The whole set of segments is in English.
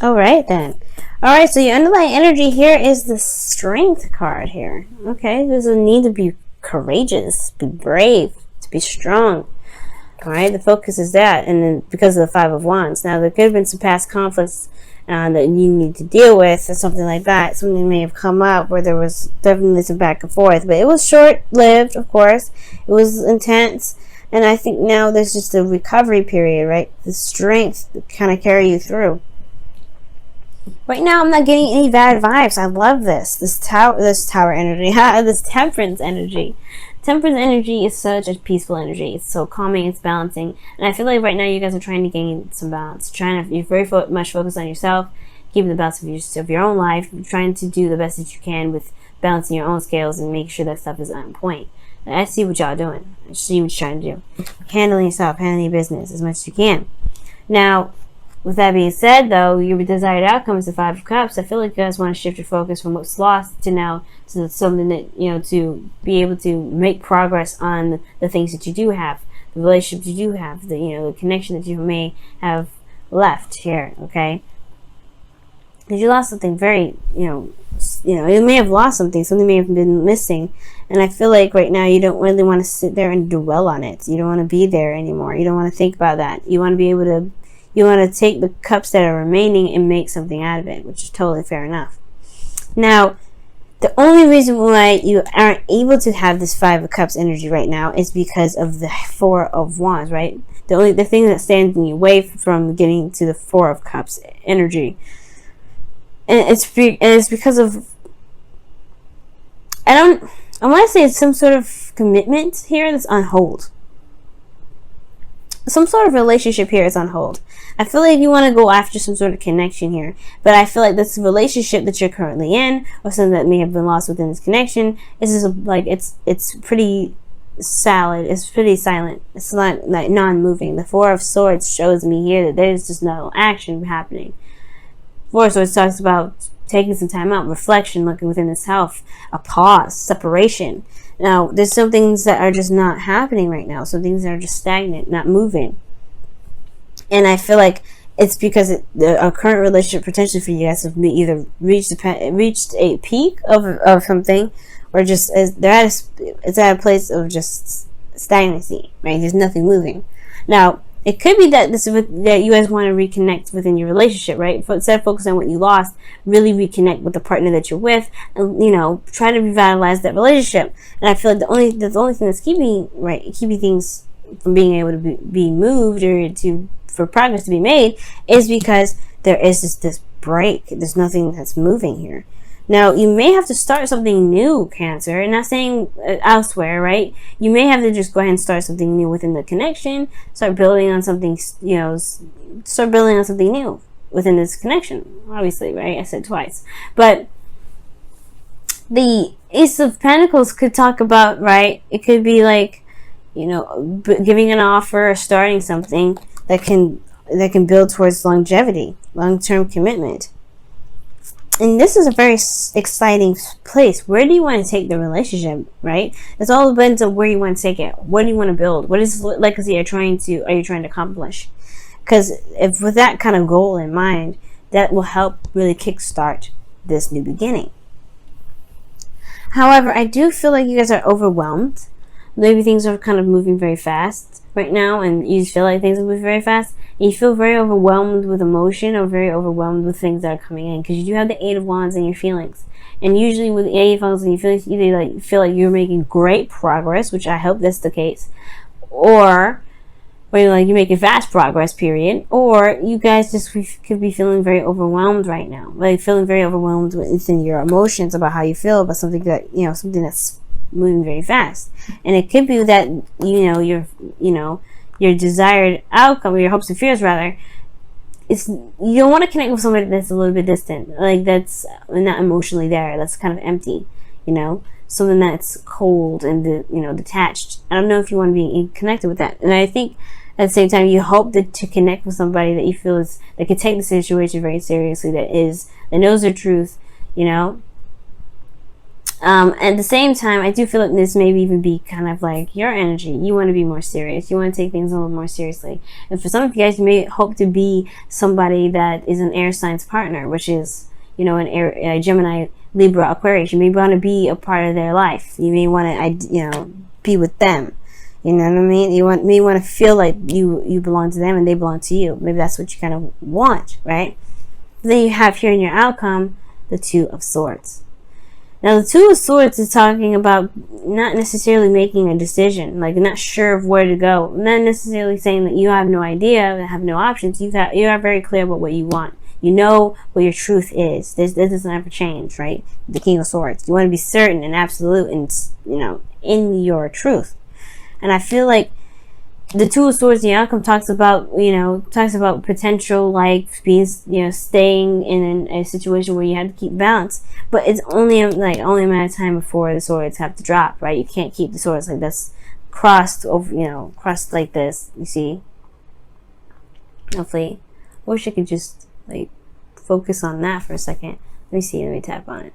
All right, then. All right, so your underlying energy here is the Strength card here. Okay, there's a need to be courageous, be brave, to be strong. All right, the focus is that, and then because of the Five of Wands. Now, there could have been some past conflicts that you need to deal with, or something like that. Something may have come up where there was definitely some back and forth, but it was short-lived, of course. It was intense, and I think now there's just a recovery period, right? The strength to kind of carry you through. Right now, I'm not getting any bad vibes. I love this tower energy, this temperance energy. Temperance energy is such a peaceful energy. It's so calming, it's balancing, and I feel like right now you guys are trying to gain some balance. You're very much focused on yourself, keeping the balance of your own life, trying to do the best that you can with balancing your own scales and making sure that stuff is on point. And I see what y'all doing. I see what you're trying to do. Handling yourself, handling your business as much as you can. Now, with that being said, though, your desired outcome is the Five of Cups. I feel like you guys want to shift your focus from what's lost to now to something that, to be able to make progress on the things that you do have, the relationships you do have, the connection that you may have left here, okay? Because you lost something very, you may have lost something may have been missing. And I feel like right now you don't really want to sit there and dwell on it. You don't want to be there anymore. You don't want to think about that. You want to be able to You want to take the cups that are remaining and make something out of it, which is totally fair enough. Now, the only reason why you aren't able to have this Five of Cups energy right now is because of the Four of Wands, right? The thing that stands in your way from getting to the Four of Cups energy, and it's because of I want to say it's some sort of commitment here that's on hold. Some sort of relationship here is on hold. I feel like you want to go after some sort of connection here, but I feel like this relationship that you're currently in, or something that may have been lost within this connection, is just like it's pretty solid. It's pretty silent. It's not like non-moving. The Four of Swords shows me here that there's just no action happening. Four of Swords talks about taking some time out, reflection, looking within the self, a pause, separation. Now, there's some things that are just not happening right now. Some things that are just stagnant, not moving. And I feel like it's because our current relationship potentially for you guys have either reached a peak of something, or just it's at a place of just stagnancy, right? There's nothing moving. Now, it could be that that you guys want to reconnect within your relationship, right? Instead of focusing on what you lost, really reconnect with the partner that you're with, and try to revitalize that relationship. And I feel like the only thing that's keeping things from being able to be moved or for progress to be made is because there is this break. There's nothing that's moving here. Now, you may have to start something new, Cancer, and not saying elsewhere, right? You may have to just go ahead and start something new within the connection, start building on something, start building on something new within this connection, obviously, right? I said twice. But the Ace of Pentacles could talk about, right? It could be like, giving an offer or starting something that can build towards longevity, long-term commitment. And this is a very exciting place. Where do you want to take the relationship, right? It's all depends on where you want to take it. What do you want to build? What is legacy are you trying to accomplish? Because if with that kind of goal in mind, that will help really kickstart this new beginning. However, I do feel like you guys are overwhelmed. Maybe things are kind of moving very fast right now, and you feel like things are moving very fast. And you feel very overwhelmed with emotion, or very overwhelmed with things that are coming in, because you do have the Eight of Wands in your feelings. And usually with the Eight of Wands in your feelings, you either feel like you're making great progress, which I hope that's the case, or you're making fast progress, period. Or you guys just could be feeling very overwhelmed right now, feeling very overwhelmed within your emotions about how you feel about something that something that's moving very fast. And it could be that your desired outcome, or your hopes and fears rather, is you don't want to connect with somebody that's a little bit distant, that's not emotionally there, that's kind of empty, something that's cold and detached. I don't know if you want to be connected with that. And I think at the same time you hope to connect with somebody that you feel that can take the situation very seriously, that knows the truth, At the same time, I do feel like this maybe even be kind of like your energy. You want to be more serious. You want to take things a little more seriously. And for some of you guys, you may hope to be somebody that is an air signs partner, which is, you know, an air, Gemini, Libra, Aquarius. You may want to be a part of their life. You may want to, you know, be with them. You know what I mean? You may want to feel like you belong to them and they belong to you. Maybe that's what you kind of want, right? Then you have here in your outcome the Two of Swords. Now, the Two of Swords is talking about not necessarily making a decision, like not sure of where to go. Not necessarily saying that you have no idea, have no options. You are very clear about what you want. You know what your truth is. This doesn't ever change, right? The King of Swords. You want to be certain and absolute, and you know, in your truth. And I feel like the Two of Swords, the outcome talks about potential, like being, you know, staying in a situation where you have to keep balance, but it's only a matter of time before the swords have to drop, right? You can't keep the swords like this crossed over, you know, crossed like this. You see? Hopefully, I wish I could just like focus on that for a second. Let me see. Let me tap on it.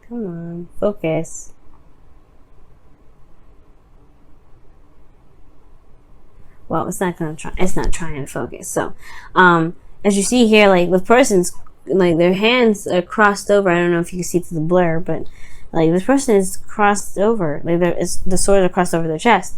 Come on, focus. Well, it's not trying to focus. So, as you see here, like the person's, like their hands are crossed over. I don't know if you can see through the blur, but like this person is crossed over. Like the swords are crossed over their chest.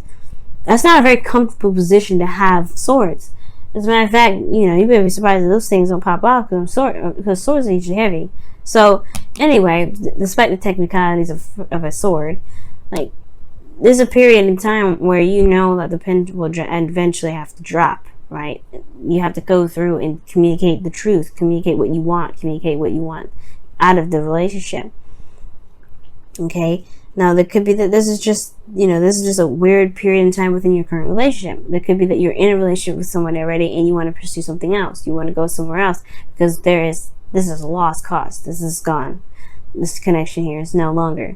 That's not a very comfortable position to have swords. As a matter of fact, you know, you better be surprised that those things don't pop off because swords are usually heavy. So, anyway, despite the technicalities of a sword, like, there's a period in time where you know that the pen will eventually have to drop, right? You have to go through and communicate the truth, communicate what you want out of the relationship. Okay? Now, there could be that this is just a weird period in time within your current relationship. There could be that you're in a relationship with someone already and you want to pursue something else. You want to go somewhere else because this is a lost cause. This is gone. This connection here is no longer.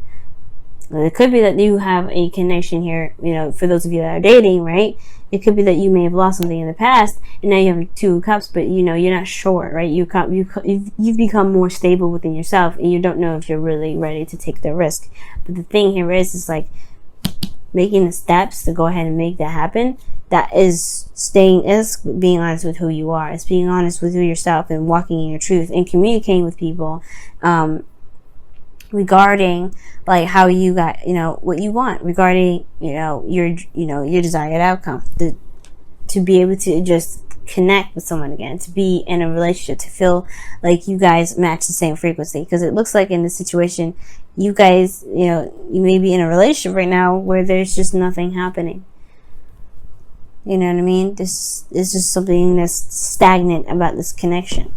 It could be that you have a connection here, you know, for those of you that are dating, right? It could be that you may have lost something in the past, and now you have Two of Cups, but you know, you're not sure, right? You've become more stable within yourself, and you don't know if you're really ready to take the risk. But the thing here is like making the steps to go ahead and make that happen. That is being honest with who you are. It's being honest with yourself and walking in your truth and communicating with people, regarding like how you got, you know, what you want, regarding, you know, your desired outcome, to be able to just connect with someone again, to be in a relationship, to feel like you guys match the same frequency. Because it looks like in this situation, you guys, you know, you may be in a relationship right now where there's just nothing happening. You know what I mean? This is just something that's stagnant about this connection.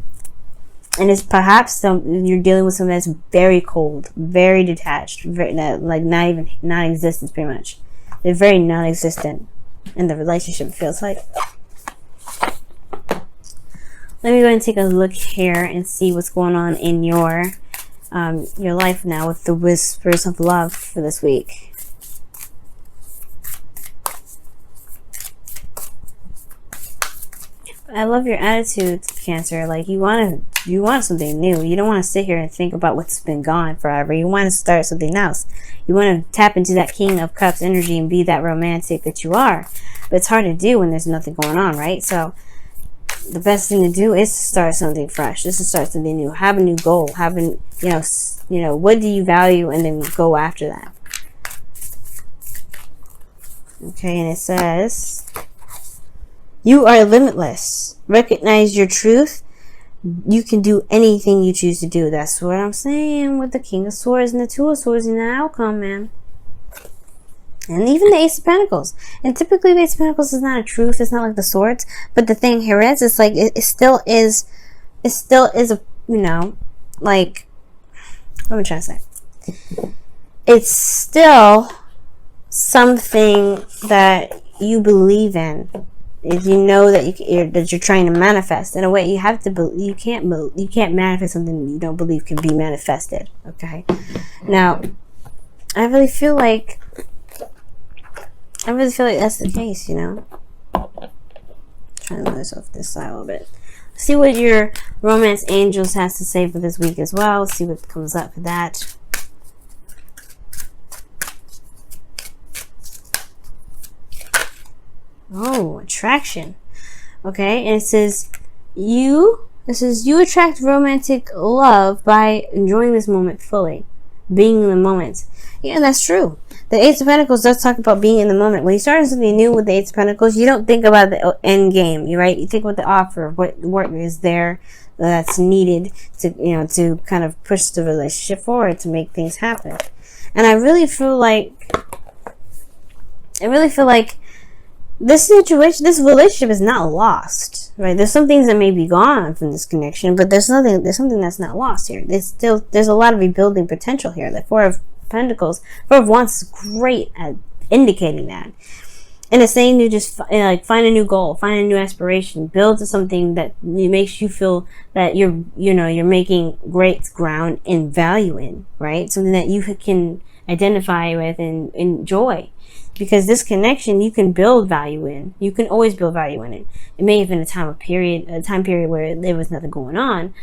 And it's perhaps you're dealing with someone that's very cold, very detached, like non-existent, pretty much. They're very non-existent in the relationship, feels like. Let me go and take a look here and see what's going on in your life now with the whispers of love for this week. I love your attitude, Cancer. Like you want something new. You don't want to sit here and think about what's been gone forever. You want to start something else. You want to tap into that King of Cups energy and be that romantic that you are. But it's hard to do when there's nothing going on, right? So the best thing to do is to start something fresh. Just to start something new. Have a new goal. You know, what do you value, and then go after that. Okay, and it says, you are limitless. Recognize your truth. You can do anything you choose to do. That's what I'm saying with the King of Swords and the Two of Swords in the outcome, man. And even the Ace of Pentacles. And typically the Ace of Pentacles is not a truth. It's not like the Swords. But the thing here is, it's like, it still is a, you know, like, what am I trying to say? It's still something that you believe in. If you know that you're trying to manifest, in a way, you have to. You can't manifest something you don't believe can be manifested. Okay. Now, I really feel like that's the case. You know, trying to move this off this side a little bit. See what your romance angels has to say for this week as well. See what comes up for that. Oh, attraction. Okay, and it says you attract romantic love by enjoying this moment fully, being in the moment. Yeah, that's true. The Ace of Pentacles does talk about being in the moment. When you start something new with the Ace of Pentacles, you don't think about the end game, right? You think about the offer, what is there that's needed to, to kind of push the relationship forward, to make things happen. And I really feel like this relationship is not lost, right? There's some things that may be gone from this connection, but there's something that's not lost here. There's a lot of rebuilding potential here. The Four of Pentacles, Four of Wands is great at indicating that. And it's saying to just find a new goal, find a new aspiration, build to something that makes you feel that you're making great ground and value in, right? Something that you can identify with and enjoy. Because this connection, you can build value in. You can always build value in it. It may have been a time period where there was nothing going on.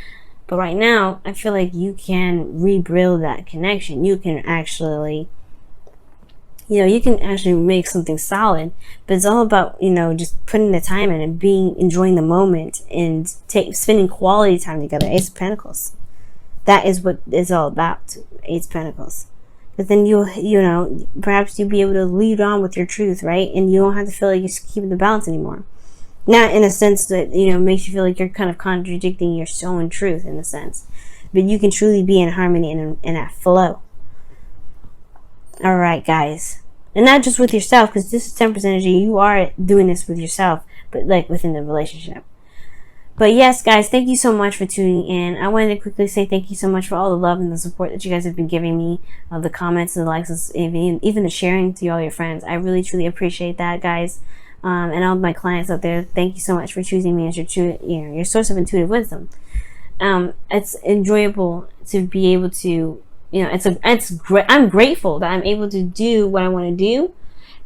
But right now, I feel like you can rebuild that connection. You can actually, make something solid. But it's all about, just putting the time in and enjoying the moment and spending quality time together. Ace of Pentacles. That is what it's all about. Ace of Pentacles. But then perhaps you'll be able to lead on with your truth, right? And you don't have to feel like you're keeping the balance anymore. Not in a sense that, makes you feel like you're kind of contradicting your own truth in a sense. But you can truly be in harmony and in that flow. Alright, guys. And not just with yourself, because this is 10% energy. You are doing this with yourself, but like within the relationship. But yes, guys, thank you so much for tuning in. I wanted to quickly say thank you so much for all the love and the support that you guys have been giving me, the comments and the likes, and even the sharing to all your friends. I really, truly appreciate that, guys. And all of my clients out there, thank you so much for choosing me as your source of intuitive wisdom. It's enjoyable to be able to, it's great. I'm grateful that I'm able to do what I want to do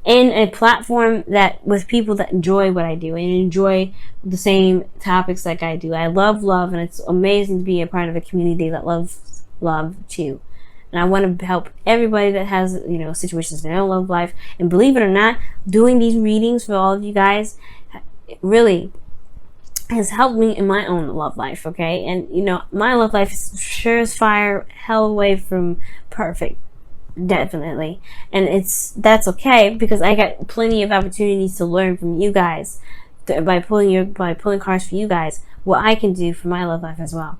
in a platform that with people that enjoy what I do and enjoy the same topics like I do. I love love, and it's amazing to be a part of a community that loves love too. And I want to help everybody that has, situations in their own love life. And believe it or not, doing these readings for all of you guys really has helped me in my own love life, okay? And, my love life is sure as fire, hell away from perfect. Definitely. And that's okay, because I got plenty of opportunities to learn from you guys by pulling cards for you guys, what I can do for my love life as well.